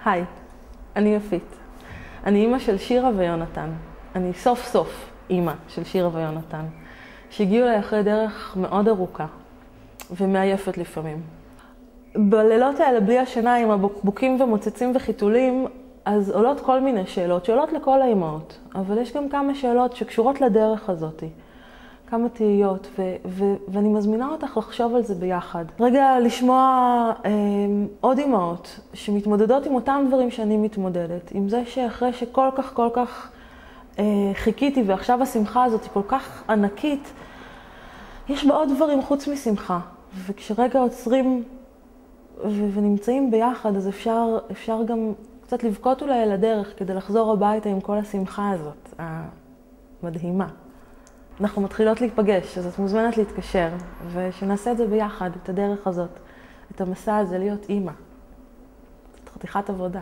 היי, אני יפית. אני אימא של שירה ויונתן. אני סוף סוף אימא של שירה ויונתן, שהגיעו אליי אחרי דרך מאוד ארוכה ומעייפת לפעמים. בלילות האלה בלי השינה עם הבקבוקים ומוצצים וחיתולים, אז עולות כל מיני שאלות, שאלות לכל האימהות, אבל יש גם כמה שאלות שקשורות לדרך הזאת. כמה תהיות, ואני מזמינה אותך לחשוב על זה ביחד. רגע לשמוע עוד אימהות שמתמודדות עם אותם דברים שאני מתמודדת, עם זה שאחרי שכל כך חיכיתי ועכשיו השמחה הזאת היא כל כך ענקית, יש בה עוד דברים חוץ משמחה. וכשרגע עוצרים ונמצאים ביחד, אז אפשר גם קצת לבכות אולי על הדרך כדי לחזור הביתה עם כל השמחה הזאת, המדהימה. אנחנו מתחילות להיפגש, אז את מוזמנת להתקשר, ושנעשה את זה ביחד, את הדרך הזאת, את המסע הזה להיות אימא. זאת חתיכת עבודה.